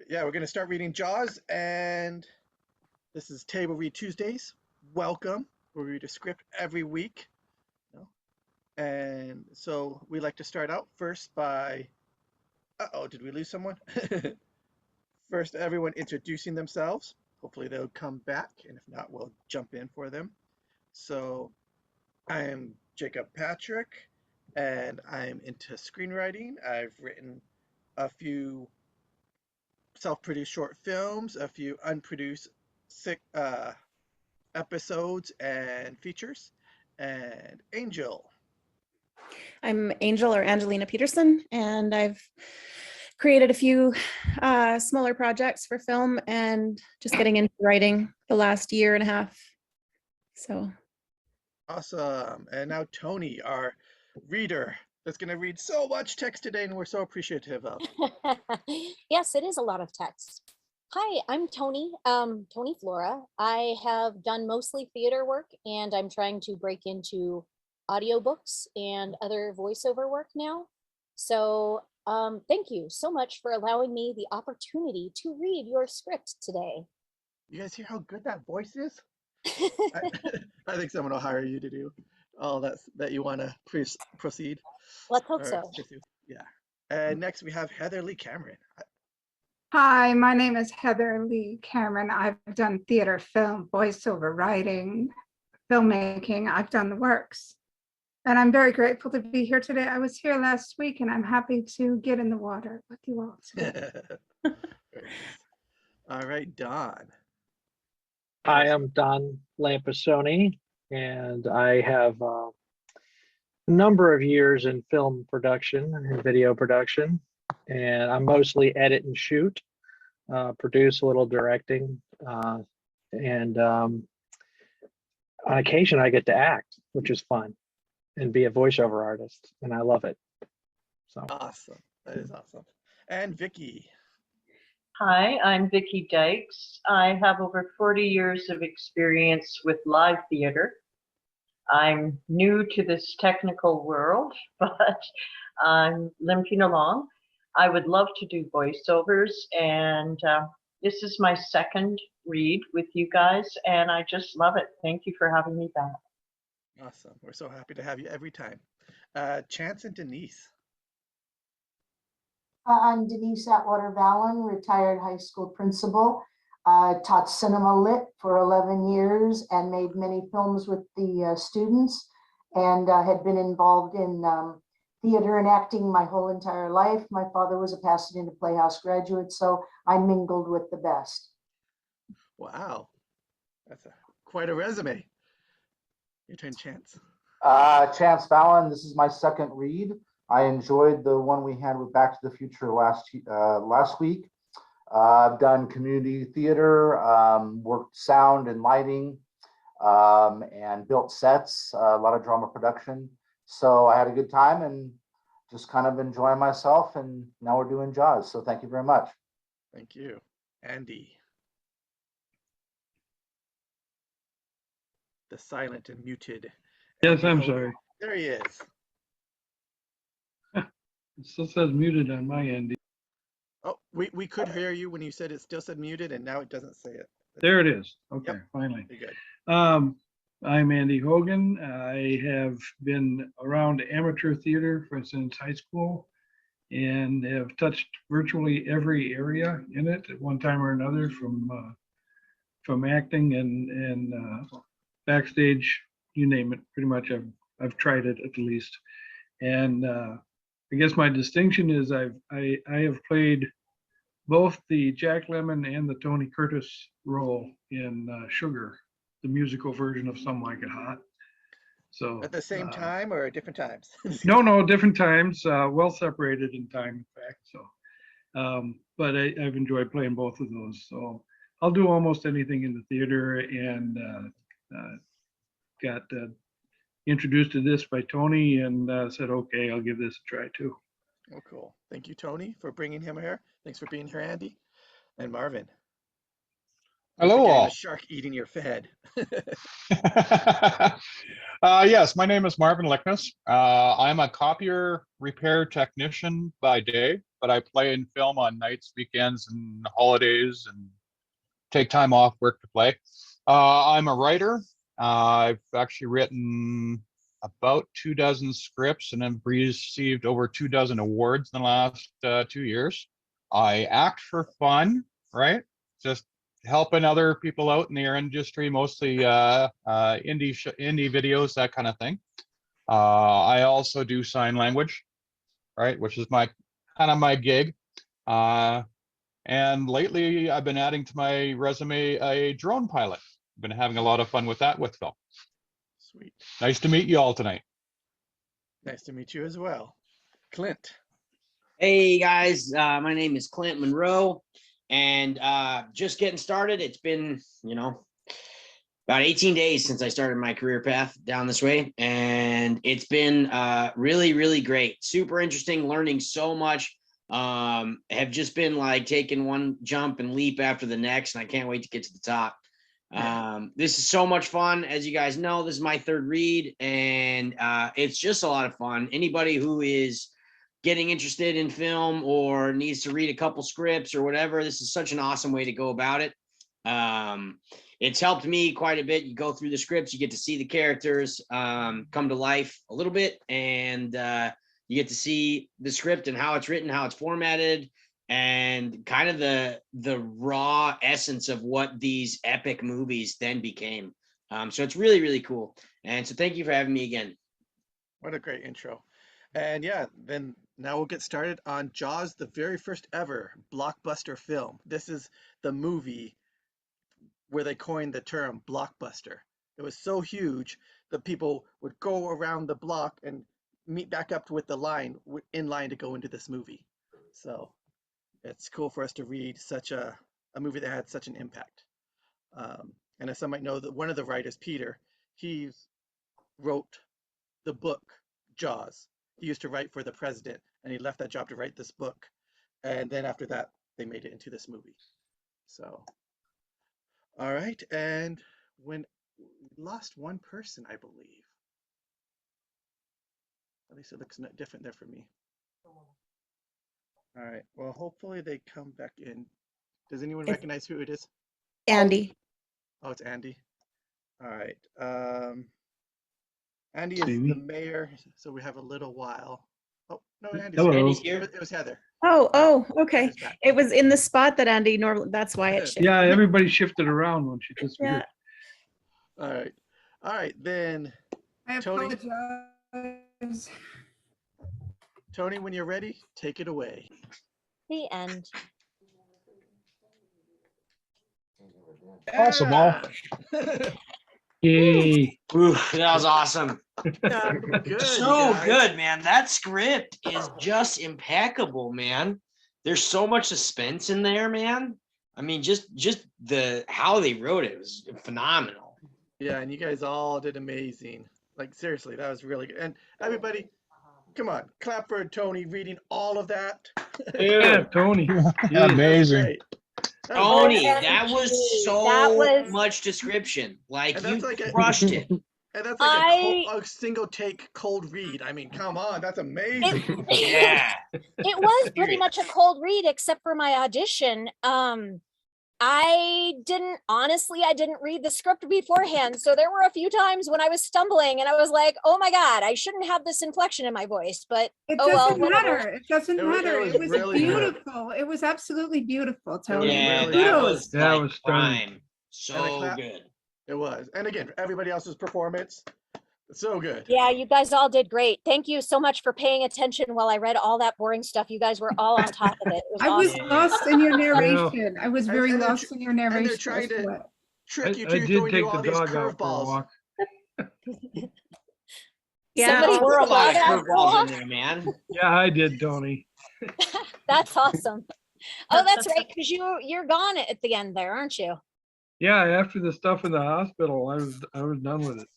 Yeah, we're going to start reading Jaws, and this is Table Read Tuesdays. Welcome. We read a script every week. And so we like to start out first by, uh-oh, did we lose someone? First, everyone introducing themselves. Hopefully they'll come back, and if not, we'll jump in for them. So I am Jacob Patrick, and I'm into screenwriting. I've written a few self-produced short films, a few unproduced episodes and features, and Angel. I'm Angel or Angelina Peterson, and I've created a few smaller projects for film and just getting into writing the last year and a half. So Awesome. And now Toni, our reader, that's going to read so much text today, and we're so appreciative of. Yes, it is a lot of text. Hi, I'm Toni, ToniFlora. I have done mostly theater work, and I'm trying to break into audiobooks and other voiceover work now. So thank you so much for allowing me the opportunity to read your script today. You guys hear how good that voice is? I think someone will hire you to do all that you want to proceed. Let's hope so. Yeah. And next we have Heather Lee Cameron. Hi, my name is Heather Lee Cameron. I've done theater, film, voiceover, writing, filmmaking. I've done the works. And I'm very grateful to be here today. I was here last week, and I'm happy to get in the water with you all today. All right, Don. Hi, I'm Don Lampasoni, and I have a number of years in film production and video production, and I mostly edit and shoot, produce a little directing, and on occasion I get to act, which is fun, and be a voiceover artist, and I love it. So awesome. That is awesome. And Vicki. Hi, I'm Vicki Dykes. I have over 40 years of experience with live theater. I'm new to this technical world, but I'm limping along. I would love to do voiceovers, and this is my second read with you guys, and I just love it. Thank you for having me back. Awesome. We're so happy to have you every time. Chance and Denise. I'm Denise Vallon, retired high school principal. Taught cinema lit for 11 years and made many films with the students, and had been involved in theater and acting my whole entire life. My father was a Pasadena Playhouse graduate, so I mingled with the best. Wow, that's quite a resume. Your turn, Chance. Chance Fallon, this is my second read. I enjoyed the one we had with Back to the Future last week. I've done community theater, worked sound and lighting, and built sets, a lot of drama production. So I had a good time and just kind of enjoying myself, and now we're doing Jaws. So thank you very much. Thank you. Andy. The silent and muted. Yes, I'm sorry. There he is. It still says muted on my end. Oh, we could hear you when you said it still said muted, and now it doesn't say it. There it is. Okay, Yep. finally. You're good. I'm Andy Hogan. I have been around amateur theater since high school and have touched virtually every area in it at one time or another, from acting and backstage, you name it. Pretty much I've tried it at least. And I guess my distinction is I have played both the Jack Lemmon and the Tony Curtis role in Sugar, the musical version of Some Like It Hot. So at the same time or at different times? No, different times, well separated in time, in fact. So, but I've enjoyed playing both of those. So I'll do almost anything in the theater, and got introduced to this by Toni, and said, okay, I'll give this a try too. Oh, cool. Thank you, Toni, for bringing him here. Thanks for being here, Andy. And Marvin. Hello all. A shark eating your fed. Yes, my name is Marvin Lickness. I'm a copier repair technician by day, but I play in film on nights, weekends, and holidays, and take time off work to play. I'm a writer. I've actually written about 24 scripts and have received over 24 awards in the last 2 years. I act for fun, right? Just helping other people out in the air industry, mostly indie videos, that kind of thing. I also do sign language, right, which is my kind of my gig. And lately, I've been adding to my resume a drone pilot. I've been having a lot of fun with that with Phil. Sweet. Nice to meet you all tonight. Nice to meet you as well. Clint. Hey guys, my name is Clint Monroe, and just getting started. It's been, about 18 days since I started my career path down this way, and it's been really, really great. Super interesting, learning so much. Have just been like taking one jump and leap after the next, and I can't wait to get to the top. This is so much fun. As you guys know, this is my third read, and it's just a lot of fun. Anybody who is getting interested in film or needs to read a couple scripts or whatever, this is such an awesome way to go about it. It's helped me quite a bit. You go through the scripts, you get to see the characters come to life a little bit, and you get to see the script and how it's written, how it's formatted, and kind of the raw essence of what these epic movies then became. So it's really, really cool. And so thank you for having me again. What a great intro. And yeah, then now we'll get started on Jaws, the very first ever blockbuster film. This is the movie where they coined the term blockbuster. It was so huge that people would go around the block and meet back up with the line in line to go into this movie. So it's cool for us to read such a movie that had such an impact. And as some might know, that one of the writers, Peter, he wrote the book Jaws. He used to write for the president, and he left that job to write this book. And then after that, they made it into this movie. So, all right. And when we lost one person, I believe. At least it looks different there for me. All right. Well, hopefully they come back in. Does anyone recognize who it is? Andy. Oh, it's Andy. All right. Andy is Amy. the mayor, so we have a little while. Oh, no, Andy's Hello. here. Andy's here. It was Heather. Oh, okay. Heather's back. It was in the spot that Andy normally, that's why it shifted. Yeah, everybody shifted around when she disappeared. All right. All right, then, I Toni? apologize. Toni, when you're ready, take it away. The end. Awesome, all. Yay. Ooh, that was awesome. Good, So you guys. good, man. That script is just impeccable, man. There's so much suspense in there, man. I mean, just how they wrote it was phenomenal. Yeah, and you guys all did amazing. Like, seriously, that was really good. And everybody, come on, clap for Toni reading all of that. Yeah, Tony. That was Amazing. great. That was Tony, great. that was That so was- much description. Like, And you that's like a- crushed it. And that's like a single take cold read. I mean, come on, that's amazing. Yeah. It was pretty much a cold read, except for my audition. I didn't read the script beforehand. So there were a few times when I was stumbling and I was like, oh my God, I shouldn't have this inflection in my voice, but It oh well, doesn't whatever. matter. It doesn't It was- matter. it It was was really good. beautiful. It was absolutely beautiful, Tony. Yeah, really that good. was That like was stunning. prime. And the So clap- good. It was. And again, everybody else's performance, so good. Yeah, you guys all did great. Thank you so much for paying attention while I read all that boring stuff. You guys were all on top of it. It was I was awesome. lost in your narration. I was very And they're lost in your they're narration. trying as to- well. Trick you I to did throwing you take all the these dog out for a curveballs. walk. Yeah. Somebody There were a lot of dog out for a curveballs in walk? there, man. Yeah, I did, Tony. That's awesome. Oh, that's right, because you're gone at the end there, aren't you? Yeah, after the stuff in the hospital, I was done with it.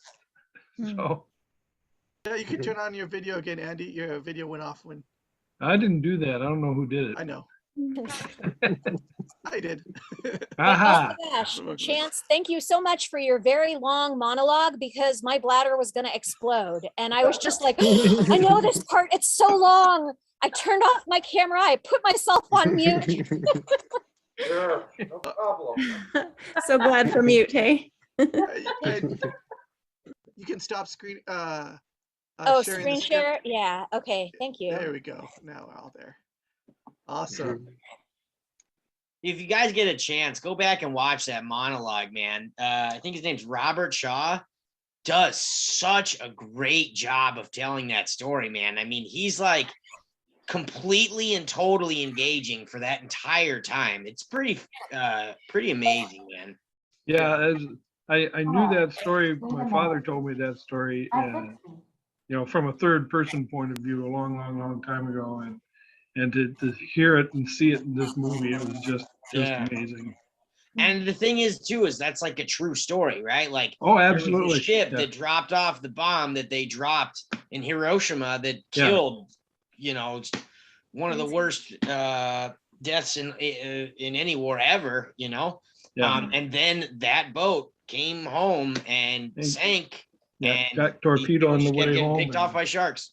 So Yeah, you can turn on your video again, Andy. Your video went off when I didn't do that. I don't know who did it. I know. I did. Aha. Oh my gosh, Chance, thank you so much for your very long monologue because my bladder was going to explode. And I was just like, I know this part, it's so long. I turned off my camera, I put myself on mute. Sure, no problem. So glad for mute, hey? And you can stop screen. Oh, Sharing screen the script. share? Yeah, okay, thank you. There we go. Now we're all there. Awesome. If you guys get a chance, go back and watch that monologue, man. I think his name's Robert Shaw. Does such a great job of telling that story, man. I mean, he's like completely and totally engaging for that entire time. It's pretty amazing, man. Yeah, I knew that story. My father told me that story, and from a third person point of view, a long time ago, and to hear it and see it in this movie, it was just amazing. And the thing is, too, is that's like a true story, right? Like, oh, there was absolutely. a ship that dropped off the bomb that they dropped in Hiroshima that killed, one of the worst deaths in any war ever, and then that boat came home and sank. Yeah, and got torpedoed on the way getting home. picked off by sharks.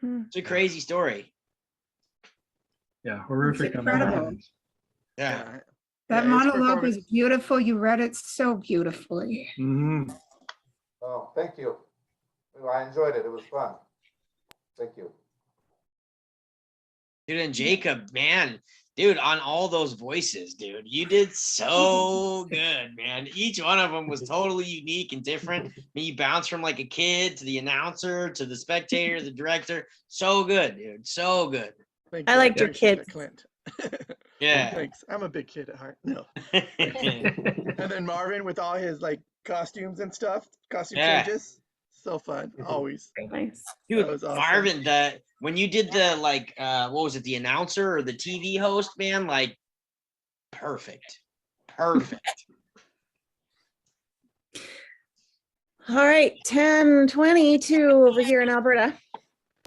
It's a crazy story. Yeah, horrific. It's incredible. Yeah. That monologue was beautiful. You read it so beautifully. Mm-hmm. Oh, thank you. I enjoyed it. It was fun. Thank you. Dude, and Jacob, man, dude, on all those voices, dude, you did so good, man. Each one of them was totally unique and different. I mean, you bounced from like a kid to the announcer to the spectator, the director. So good, dude. So good. Thank I you. liked your appreciate kids. that, Clint. Yeah. Thanks. I'm a big kid at heart. No. And then Marvin with all his like costumes and stuff, costume changes. So fun. Always. Very nice. Dude, That was awesome. Marvin, when you did the like what was it, the announcer or the TV host, man, like perfect. Perfect. All right, 10:22 over here in Alberta.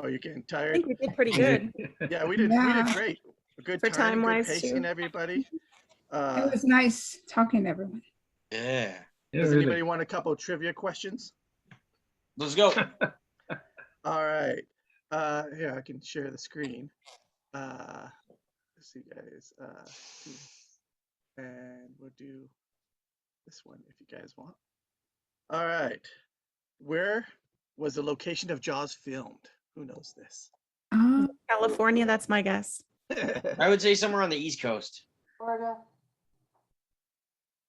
Oh, you're getting I tired? think we did pretty good. Yeah, we did great. Good For timing, good time-wise, pacing, too. everybody. It was nice talking to everyone. Yeah. Does anybody want a couple trivia questions? Let's go. All right. Here, I can share the screen. Let's see, guys. And we'll do this one if you guys want. All right. Where was the location of Jaws filmed? Who knows this? California, that's my guess. I would say somewhere on the East Coast. Florida.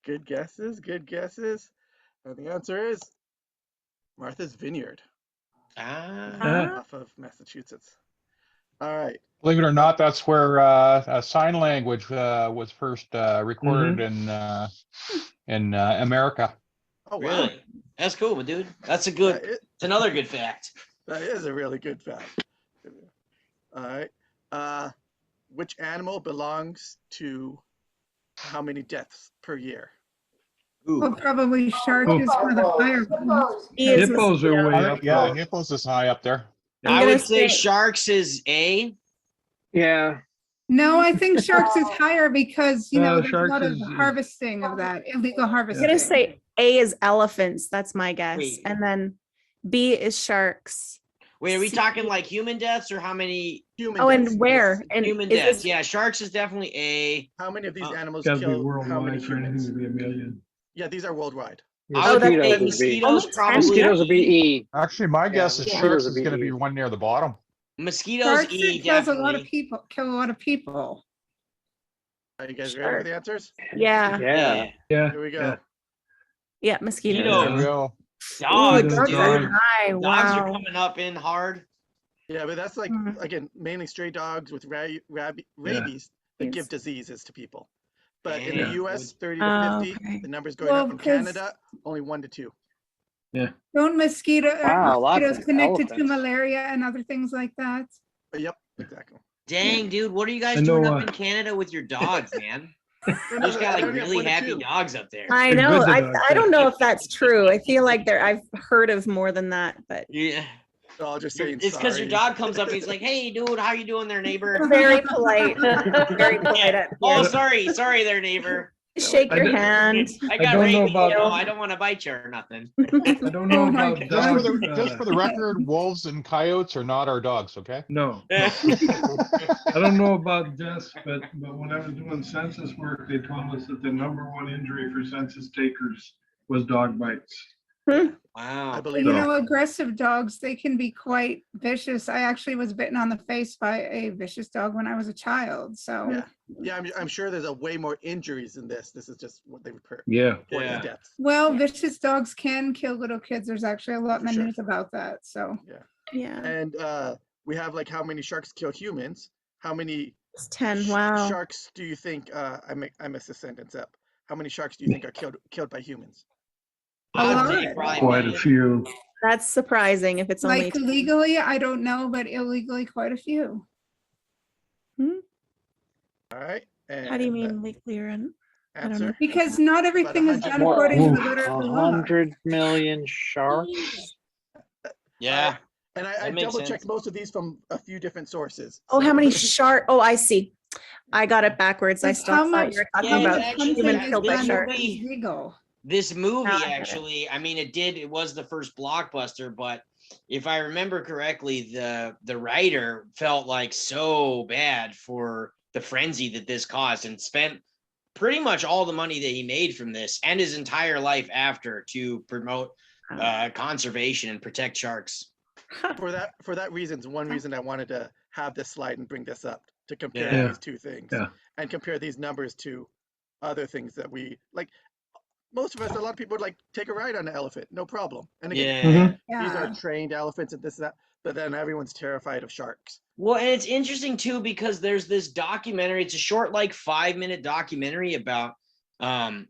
Good guesses, good guesses. And the answer is Martha's Vineyard. Off of Massachusetts. All right. Believe it or not, that's where sign language was first recorded in America. Oh, wow. Really? That's cool, dude. That's it's another good fact. That is a really good fact. All right. Which animal belongs to how many deaths per year? Well, probably shark is one of the higher ones. Hippos are way up. Yeah, hippos is high up there. I would say sharks is A. Yeah. No, I think sharks is higher because, there's a sharks lot of is- harvesting of that, illegal I'm harvesting. gonna say A is elephants. That's my guess, Wait. and then B is sharks. Wait, are we talking like human deaths or how many? Human Oh, deaths, and where? yes. And Human is deaths. this- Yeah, sharks is definitely A. How many of these animals Gotta be kill how worldwide many for anything humans? to be a million. Yeah, these are worldwide. I would say Mosquitoes would be- mosquitoes Almost probably. Mosquitoes would be E. Actually, my guess is mosquitoes sharks would is be going to be E. one near the bottom. Mosquitoes Sharks E kills a lot of definitely. people, kill a lot of people. Are you guys ready for the answers? Yeah, Yeah. Yeah. Here we go. yeah, mosquitoes. Mosquitoes. There we go. Dogs, Mosquitoes dude. are Dogs Hi, are wow. coming up in hard. Yeah, but that's like, Mhm. again, mainly stray dogs with rabies that give diseases to people. But in the Damn, US, dude. 30 to Oh, 50, okay. the number's going Well, up. In because- Canada, only 1 to 2. Don't Wow, lots mosquitoes of connected to elephants. malaria and other things like that? Yep, exactly. Dang, dude, what are you guys I know, doing up in Canada with your dogs, man? You just got like really happy dogs up there. I They're know. good, the I dogs, don't yeah. know if that's true. I feel like I've heard of more than that, but Yeah. No, I'll just saying It's because your sorry. dog comes up and he's like, "Hey, dude, how you doing there, neighbor?" Very polite. Very polite. Yeah. At the Oh, end. sorry there, neighbor. Shake your hand. I I got don't know rabies, about- you know. I don't want to bite you or nothing. I don't know Oh my about gosh. dogs. Just for the record, wolves and coyotes are not our dogs, okay? No, Yeah. I don't know about Jess, but when I was doing census work, they told us that the #1 injury for census takers was dog bites. I Wow. believe You that. know, aggressive dogs, they can be quite vicious. I actually was bitten on the face by a vicious dog when I was a child. So Yeah, yeah. I'm sure there's a way more injuries than this. This is just what they report Yeah. as Yeah. deaths. well, vicious dogs can kill little kids. There's actually a lot in For the sure. news about that. So Yeah. And we have like how many sharks kill humans? How many It's 10. Wow. sharks do you think? I messed this sentence up. How many sharks do you think are killed by humans? I would say lot. probably Quite a million. few. That's surprising if it's only like 10. legally, I don't know, but illegally, quite a few. All right. And How do you mean legally or I don't know. answer? Because not everything is 100 done more. according to Oof. the letter of the law. 100 million sharks. Yeah. And I That makes double checked sense. most of these from a few different sources. Oh, how so- many shark? Oh, I see. I got it backwards. I Like, still how thought much you were talking Yeah, about it's actually- human that- killed by this sharks. movie- is legal. This movie Now I get it. actually, I mean, it was the first blockbuster, but if I remember correctly, the writer felt like so bad for the frenzy that this caused and spent pretty much all the money that he made from this and his entire life after to promote conservation and protect sharks. for that reason's one reason I wanted to have this slide and bring this up to compare Yeah. these two things Yeah. and compare these numbers to other things that we like. Most of us, a lot of people would like take a ride on an elephant, no problem. And again, Yeah. these are Yeah. trained elephants and this and that, but then everyone's terrified of sharks. Well, and it's interesting too because there's this documentary. It's a short, like 5-minute documentary about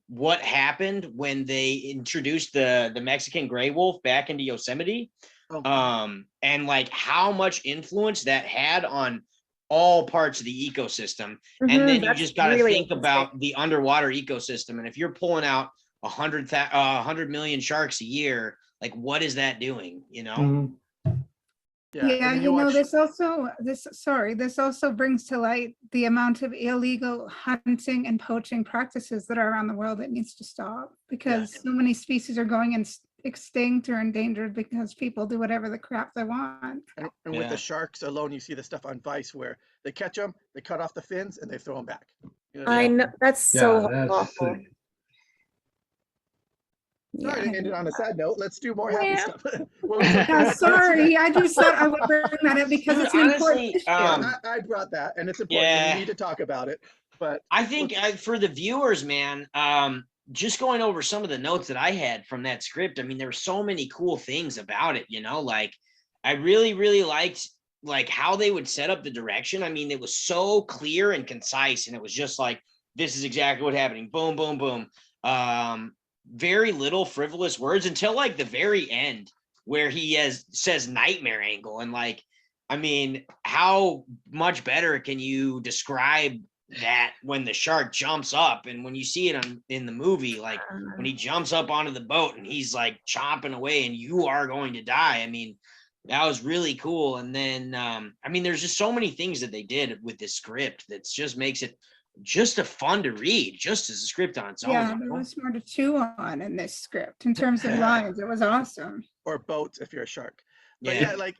what happened when they introduced the Mexican gray wolf back into Yosemite, Oh, and like how much influence that had on all parts of the ecosystem. Mhm, And then you that's just got to really think interesting. about the underwater ecosystem. And if you're pulling out 100 million sharks a year, like what is that doing? You know? Mhm. yeah. Yeah, And then you know, watch- this also brings to light the amount of illegal hunting and poaching practices that are around the world that needs to stop because so many species are going extinct or endangered because people do whatever the crap they want. And with Yeah. the sharks alone, you see the stuff on Vice where they catch them, they cut off the fins, and they throw them back. You know, I know that's so Yeah, that's awful. sick. sorry Yeah. to end it on a sad note. let's do more happy Well- stuff. What was your Yeah, favorite parts of sorry, that? I just thought I would bring that up because Dude, it's an important honestly, issue. I brought that, and it's important. Yeah. We need to talk about it. But I think for the viewers, man, just going over some of the notes that I had from that script. I mean, there were so many cool things about it, you know, like I really, really liked like how they would set up the direction. I mean, it was so clear and concise, and it was just like, this is exactly what's happening. Boom, boom, boom. Very little frivolous words until like the very end where he says nightmare angle. And like, I mean, how much better can you describe that when the shark jumps up and when you see it in the movie, like when he jumps up onto the boat and he's like chomping away and you are going to die. I mean, that was really cool. And then, I mean, there's just so many things that they did with this script that just makes it just a fun to read, just as a script on its own. Yeah, you there know? was more to chew on in this script in terms of lines. It was awesome. or boats if you're a shark. But Yeah. yeah, like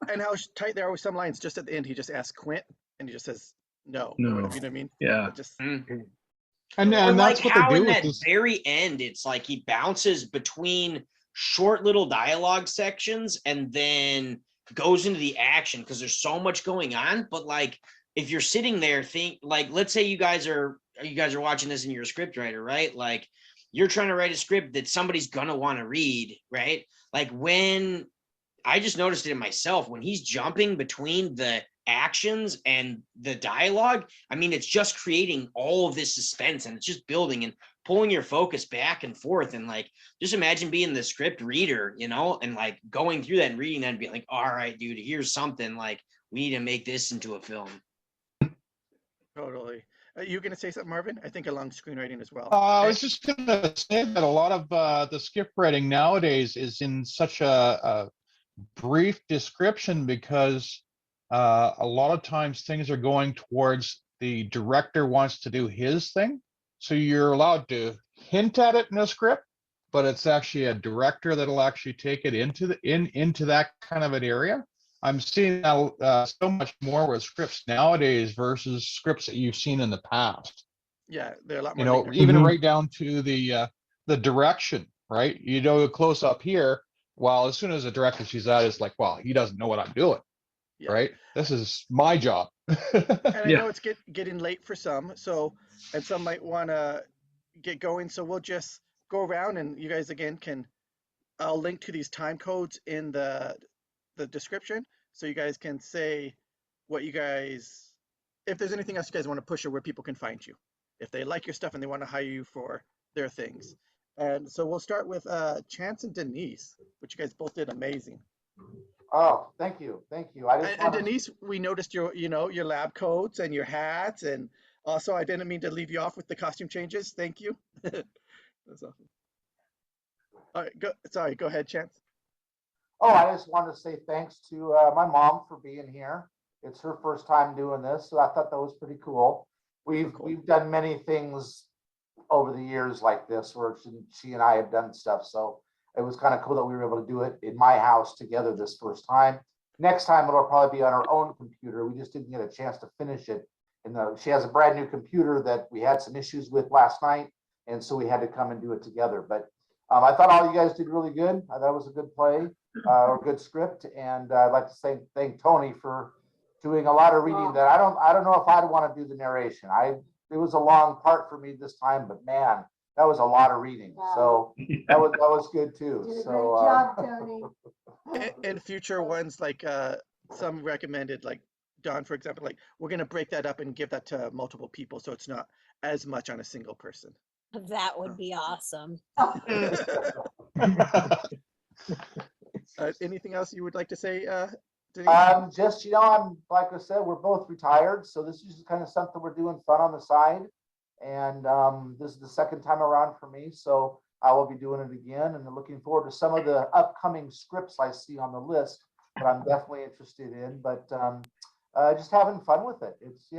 and how tight there are with some lines. Just at the end, he just asks Quint, and he just says no. Or No. whatever, you know what I mean? Yeah. It just And Or that's like what how they do in with that this. very end, it's like he bounces between short little dialogue sections and then goes into the action because there's so much going on. But like if you're sitting there, think like let's say you guys are watching this and you're a script writer, right? Like you're trying to write a script that somebody's gonna want to read, right? Like when I just noticed it in myself when he's jumping between the actions and the dialogue. I mean, it's just creating all of this suspense and it's just building and pulling your focus back and forth. And like, just imagine being the script reader, you know, and like going through that and reading that and being like, all right, dude, here's something like we need to make this into a film. totally. You gonna say something, Marvin? I think along screenwriting as well. I was just going to say that a lot of the script writing nowadays is in such a brief description because a lot of times things are going towards the director wants to do his thing. So you're allowed to hint at it in a script, but it's actually a director that'll actually take it into that kind of an area. I'm seeing now so much more with scripts nowadays versus scripts that you've seen in the past. Yeah, they're a lot You more know, linear. even right down to the direction, right? You know, a close up here. Well, as soon as the director sees that, it's like, well, he doesn't know what I'm doing, Yeah. right? This is my job. And I Yeah. know it's getting late for some, so and some might want to get going. So we'll just go around, and you guys again can. I'll link to these time codes in the description, so you guys can say what you guys, if there's anything else you guys want to push or where people can find you, if they like your stuff and they want to hire you for their things. And so we'll start with Chance and Denise, which you guys both did amazing. Oh, thank you. Thank you. I just And wanted, Denise, we noticed your, your lab coats and your hats, and also I didn't mean to leave you off with the costume changes. Thank you. That's awesome. All right, go ahead, Chance. oh, I just wanted to say thanks to my mom for being here. It's her first time doing this, so I thought that was pretty cool. We've done many things over the years like this where she and I have done stuff. So it was kind of cool that we were able to do it in my house together this first time. Next time it'll probably be on our own computer. We just didn't get a chance to finish it. She has a brand new computer that we had some issues with last night, and so we had to come and do it together. But I thought all you guys did really good. I thought it was a good play or good script, and I'd like to thank Toni for doing a lot of reading that I don't know if I'd want to do the narration. It was a long part for me this time, but man, that was a lot of reading. So that was good too. Did a So great job, Toni. And future ones, like some recommended, like Don, for example, like we're going to break that up and give that to multiple people, so it's not as much on a single person. That would be awesome. Anything else you would like to say, Denise? just I'm like I said, we're both retired, so this is just kind of something we're doing fun on the side. And this is the second time around for me, so I will be doing it again, and looking forward to some of the upcoming scripts I see on the list that I'm definitely interested in. But just having fun with it. It's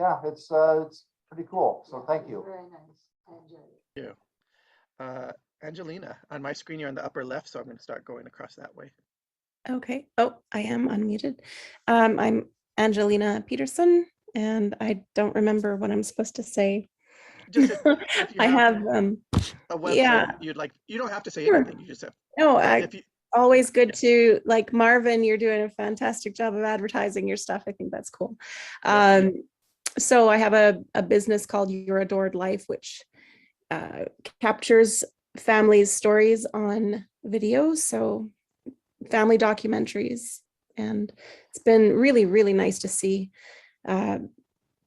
pretty cool. So thank you. Very nice. I enjoyed it. Angelina, on my screen you're on the upper left, so I'm going to start going across that way. Okay. Oh, I am unmuted. I'm Angelina Peterson, and I don't remember what I'm supposed to say. Just if you I have a website yeah. you'd like, you don't have to say Sure. anything. You just have. No, If you, always good to, like, Marvin, you're doing a fantastic job of advertising your stuff. I think that's cool. So I have a business called Your Adored Life, which captures families' stories on video. So family documentaries. And it's been really, really nice to see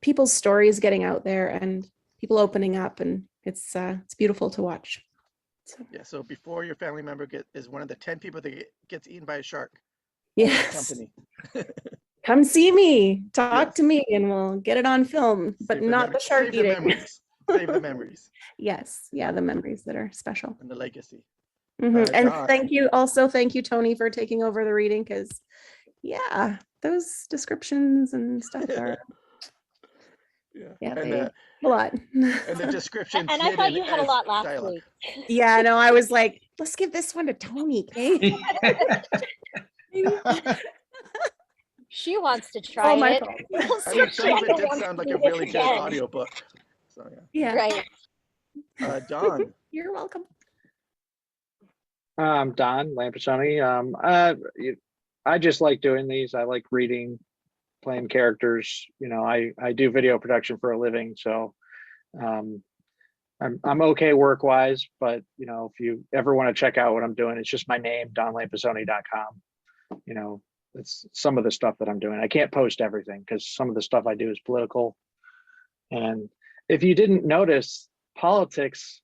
people's stories getting out there and people opening up, and it's beautiful to watch. So. Yeah. So before your family member is one of the 10 people that gets eaten by a shark. Yes. Company. Come see me, talk Yes. to me, and we'll get it on film, but not the shark Save the eating. memories. Save the memories. Yes. Yeah. The memories that are special. And the legacy. And Don. thank you, Toni, for taking over the reading, because yeah, those descriptions and stuff are And a lot. And the description. And I thought you had a lot last week. Yeah, no, I was like, let's give this one to Toni, okay? She wants to try my it. fault. I mean, some of it did sound like a really good audiobook. So Yeah. Right. Don. You're welcome. I'm Don Lampasoni. I just like doing these. I like reading, playing characters. You know, I do video production for a living, so I'm okay work-wise. But you know, if you ever want to check out what I'm doing, it's just my name, donlampasoni.com. You know, it's some of the stuff that I'm doing. I can't post everything because some of the stuff I do is political. And if you didn't notice, politics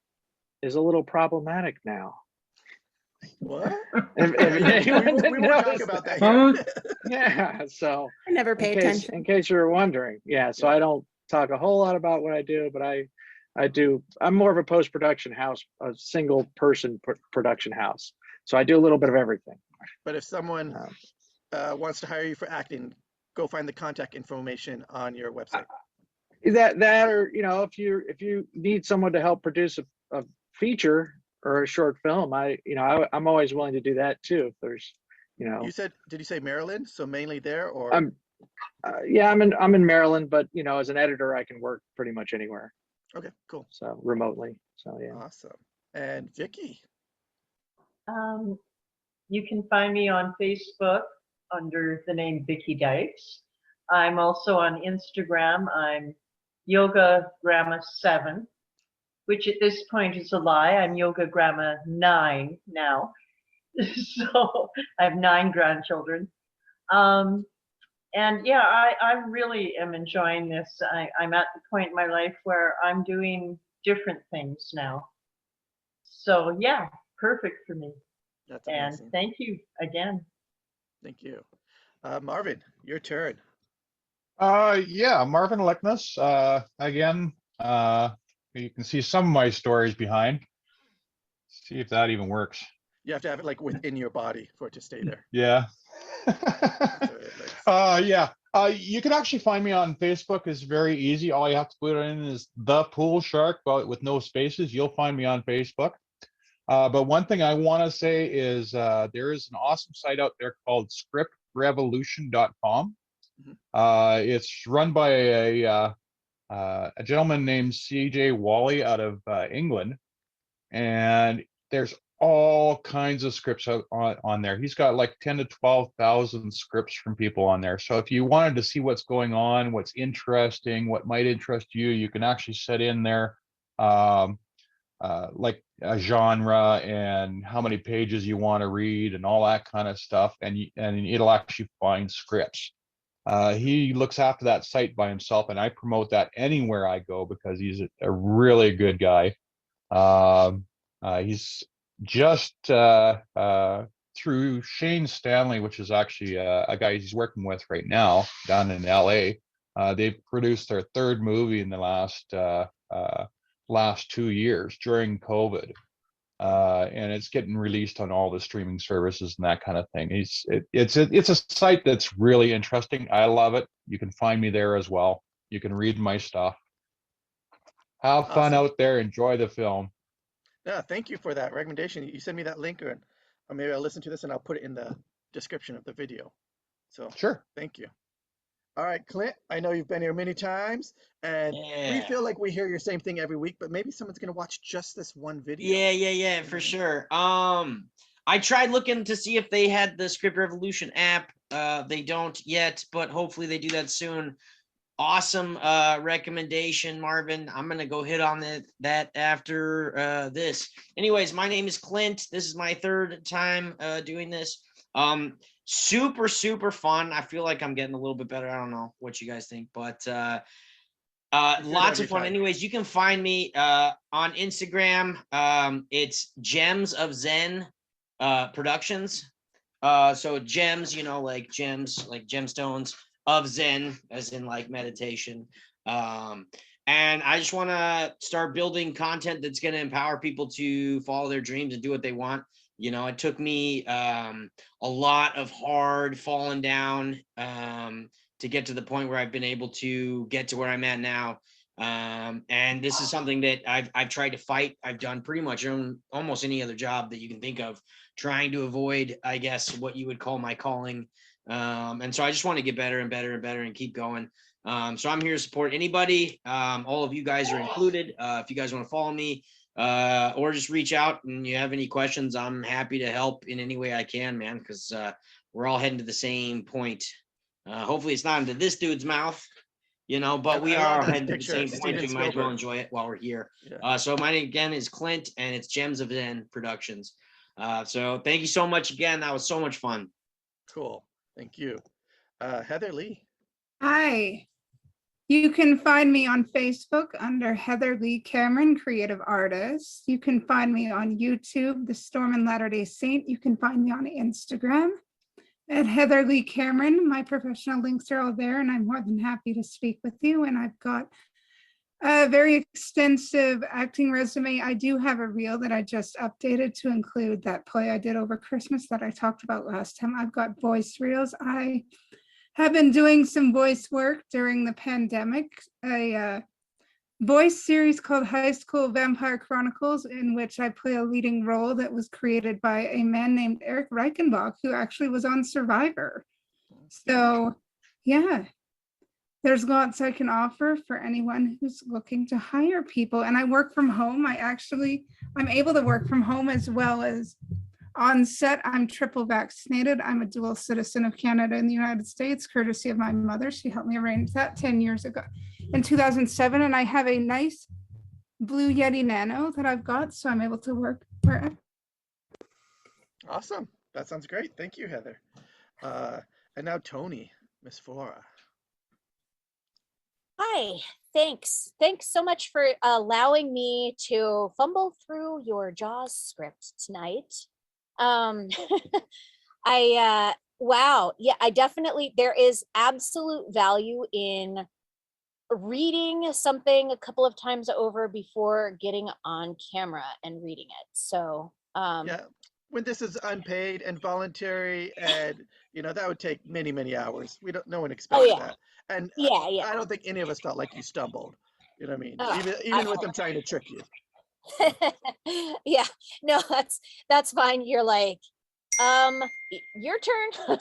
is a little problematic now. What? We won't talk about that here. Yeah, so I never pay attention. In case you were wondering. Yeah, so I don't talk a whole lot about what I do, but I'm more of a post-production house, a single person production house. So I do a little bit of everything. But if someone wants to hire you for acting, go find the contact information on your website. That or if you need someone to help produce a feature or a short film, I'm always willing to do that too. If there's Did you say Maryland? So mainly there, or? I'm in Maryland, but as an editor I can work pretty much anywhere. Okay, cool. So remotely. So yeah. Awesome. And Vicki? You can find me on Facebook under the name Vicki Dykes. I'm also on Instagram. I'm Yoga Grandma 7, which at this point is a lie. I'm Yoga Grandma 9 now. So I have 9 grandchildren. And yeah, I really am enjoying this. I'm at the point in my life where I'm doing different things now. So yeah, perfect for me. That's amazing. And thank you again. Thank you. Marvin, your turn. Yeah, Marvin Lickness. Again, you can see some of my stories behind. See if that even works. You have to have it like within your body for it to stay there. Yeah. Yeah. You can actually find me on Facebook. It's very easy. All you have to put in is The Pool Shark, but with no spaces. You'll find me on Facebook. But one thing I want to say is there is an awesome site out there called scriptrevolution.com. It's run by a gentleman named CJ Wally out of England, and there's all kinds of scripts on there. He's got like 10 to 12,000 scripts from people on there. So if you wanted to see what's going on, what's interesting, what might interest you, you can actually set in there like a genre and how many pages you want to read and all that kind of stuff, and it'll actually find scripts. He looks after that site by himself, and I promote that anywhere I go because he's a really good guy. He's just through Shane Stanley, which is actually a guy he's working with right now down in LA. They produced their 3rd movie in the last 2 years during COVID. And it's getting released on all the streaming services and that kind of thing. It's a site that's really interesting. I love it. You can find me there as well. You can read my stuff. Have fun out there. Enjoy the film. Yeah, thank you for that recommendation. You send me that link, or maybe I'll listen to this and I'll put it in the description of the video. So sure. Thank you. All right, Clint, I know you've been here many times, and we feel like we hear your same thing every week, but maybe someone's going to watch just this one video. Yeah, for sure. I tried looking to see if they had the Script Revolution app. They don't yet, but hopefully they do that soon. Awesome recommendation, Marvin. I'm going to go hit on that after this. Anyways, my name is Clint. This is my 3rd time doing this. Super fun. I feel like I'm getting a little bit better. I don't know what you guys think, but lots of fun. Anyways, you can find me on Instagram. It's Gems of Zen Productions. So gems, like gems, like gemstones of Zen, as in like meditation. And I just want to start building content that's going to empower people to follow their dreams and do what they want. It took me a lot of hard falling down to get to the point where I've been able to get to where I'm at now. And this is something that I've tried to fight. I've done pretty much almost any other job that you can think of, trying to avoid, I guess, what you would call my calling. And so I just want to get better and better and better and keep going. So I'm here to support anybody. All of you guys are included. If you guys want to follow me, or just reach out and you have any questions, I'm happy to help in any way I can, man, because we're all heading to the same point. Hopefully it's not into this dude's mouth, but we are heading to the same point. We might as well enjoy it while we're here. Yeah. So my name again is Clint, and it's Gems of Zen Productions. So thank you so much again. That was so much fun. Cool. Thank you. Heather Lee. Hi. You can find me on Facebook under Heather Lee Cameron, Creative Artist. You can find me on YouTube, The Storm and Latter-day Saint. You can find me on Instagram at Heather Lee Cameron. My professional links are all there, and I'm more than happy to speak with you. And I've got A very extensive acting resume. I do have a reel that I just updated to include that play I did over Christmas that I talked about last time. I've got voice reels. I have been doing some voice work during the pandemic. A voice series called High School Vampire Chronicles, in which I play a leading role that was created by a man named Eric Reichenbach, who actually was on Survivor. So yeah, there's lots I can offer for anyone who's looking to hire people. And I work from home. I'm able to work from home as well as on set. I'm triple vaccinated. I'm a dual citizen of Canada and the United States, courtesy of my mother. She helped me arrange that 10 years ago in 2007. And I have a nice Blue Yeti Nano that I've got, so I'm able to work wherever. Awesome. That sounds great. Thank you, Heather. And now Toni, Miss Flora. Hi, thanks. Thanks so much for allowing me to fumble through your Jaws script tonight. Wow, yeah, I definitely, there is absolute value in reading something a couple of times over before getting on camera and reading it. So, Yeah, when this is unpaid and voluntary, and that would take many, many hours. No one expects yeah. that. And Yeah. I don't think any of us felt like you stumbled. You know what I mean? Oh, Even with them trying to trick you. Yeah, no, that's fine. You're like, your turn.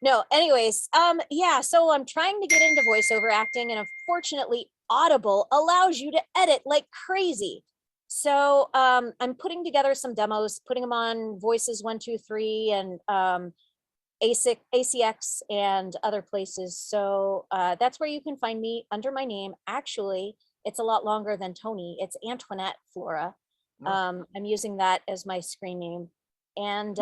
No, anyways, yeah, so I'm trying to get into voiceover acting, and unfortunately, Audible allows you to edit like crazy. So I'm putting together some demos, putting them on Voices 1, 2, 3, and ACX and other places. So that's where you can find me under my name. Actually, it's a lot longer than Toni. It's Antoinette Flora. I'm using that as my screen name. And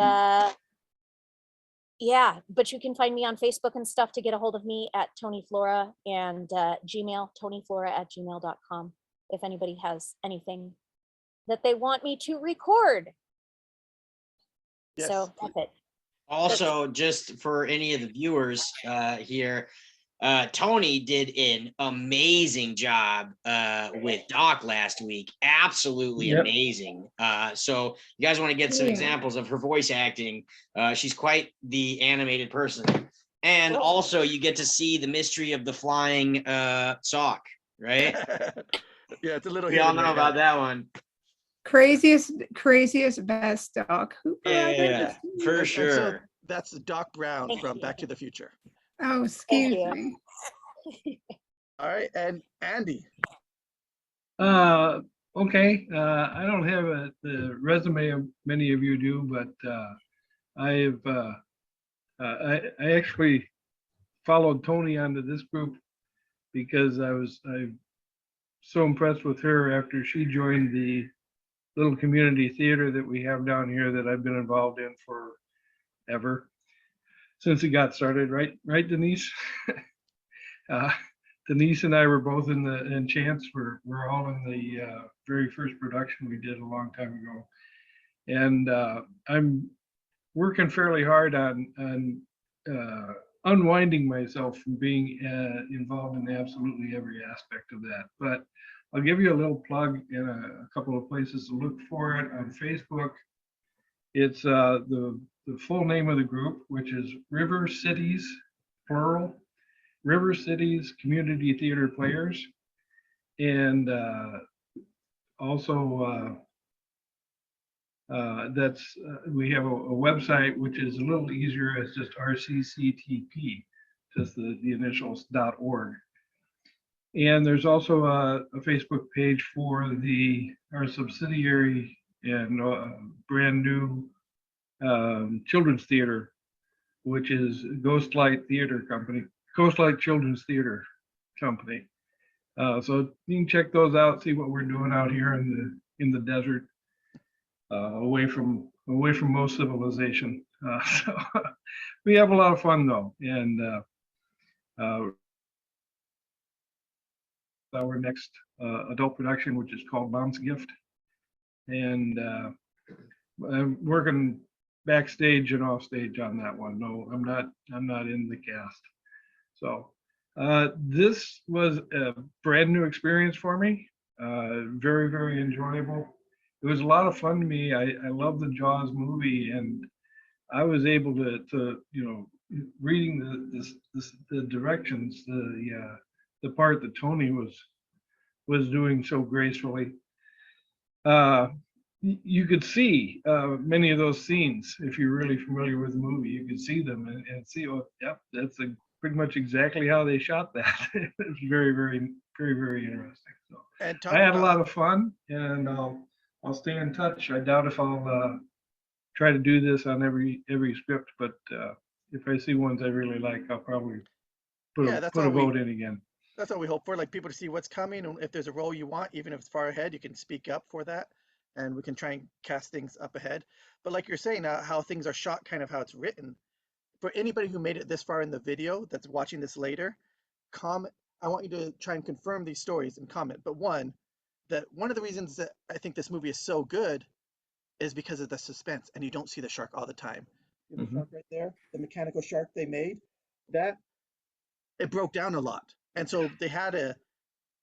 yeah, but you can find me on Facebook and stuff to get a hold of me at ToniFlora, and Gmail, ToniFlora@gmail.com, if anybody has anything that they want me to record. Yes. So that's it. Also, just for any of the viewers here, Toni did an amazing job with Doc last week. Absolutely amazing. So you guys want to get some examples of her voice acting. She's quite the animated person. And also you get to see the mystery of the flying sock, right? Yeah, it's a little. We all know about that one. Craziest best Doc. Yeah, for sure. So that's Doc Brown from Back to the Future. Oh, excuse me. All right, and Andy. Okay. I don't have the resume of many of you do, but I actually followed Toni onto this group because I'm so impressed with her after she joined the little community theater that we have down here that I've been involved in forever since it got started. Right, Denise? Denise and I were both in Chance. We're all in the very first production we did a long time ago, and I'm working fairly hard on unwinding myself from being involved in absolutely every aspect of that. But I'll give you a little plug in a couple of places to look for it. On Facebook, it's the full name of the group, which is River Cities, plural, River Cities Community Theater Players. And also we have a website, which is a little easier. It's just RCCTP, just the initials .org. And there's also a Facebook page for our subsidiary and brand new children's theater, which is Ghostlight Children's Theater Company. So you can check those out, see what we're doing out here in the desert, away from most civilization. So we have a lot of fun though, and our next adult production, which is called Mom's Gift, and I'm working backstage and off stage on that one. No, I'm not in the cast. So This was a brand new experience for me. Very, very enjoyable. It was a lot of fun to me. I love the Jaws movie, and I was able to reading the directions, the part that Toni was doing so gracefully. You could see many of those scenes if you're really familiar with the movie. You could see them and see, oh, yep, that's pretty much exactly how they shot that. It's very, very, very, very interesting. So And I had a lot of fun, and I'll stay in touch. I doubt if I'll try to do this on every script, but if I see ones I really like, I'll probably put a vote in again. That's what we hope for, like people to see what's coming. And if there's a role you want, even if it's far ahead, you can speak up for that, and we can try and cast things up ahead. But like you're saying, how things are shot, kind of how it's written. For anybody who made it this far in the video that's watching this later, comment. I want you to try and confirm these stories and comment. But one of the reasons that I think this movie is so good is because of the suspense, and you don't see the shark all the time. The shark right there, the mechanical shark they made, that it broke down a lot, and so they had to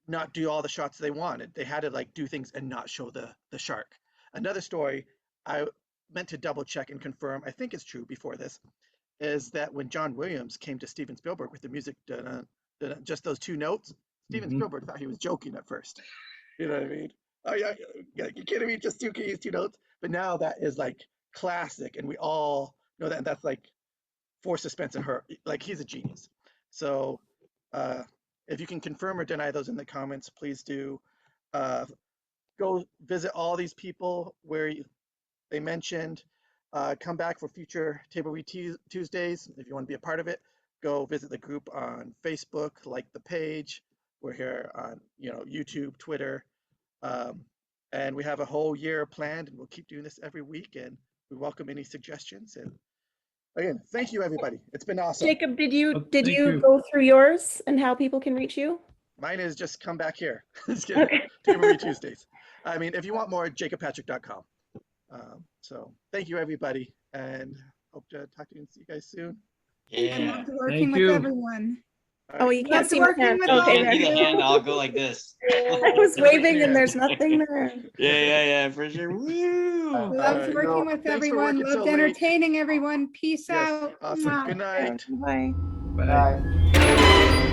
not do all the shots they wanted. They had to like do things and not show the shark. Another story I meant to double check and confirm, I think it's true before this, is that when John Williams came to Steven Spielberg with the music, just those two notes, Steven Spielberg thought he was joking at first. You know what I mean? Oh yeah, you kidding me? Just two keys, two notes. But now that is like classic, and we all know that. And that's like for suspense and her. Like he's a genius. So if you can confirm or deny those in the comments, please do. Go visit all these people where they mentioned. Come back for future Table Read Tuesdays. If you want to be a part of it, go visit the group on Facebook, like the page. We're here on YouTube, Twitter, and we have a whole year planned, and we'll keep doing this every week. And we welcome any suggestions. And again, thank you, everybody. It's been awesome. Jacob, did you go through yours and how people can reach you? Mine is just come back here. Okay. Table Read Tuesdays. I mean, if you want more, jacobpatrick.com. So thank you, everybody, and hope to talk to you and see you guys soon. Yeah. I loved working with everyone. Oh, you can't see my working hand. with Okay, Can't see the hand. I'll go like this. I was waving and there's nothing there. Yeah, for sure. Woo! Loved working with everyone. Loved entertaining everyone. Peace out. Awesome. Good night. Bye. Bye.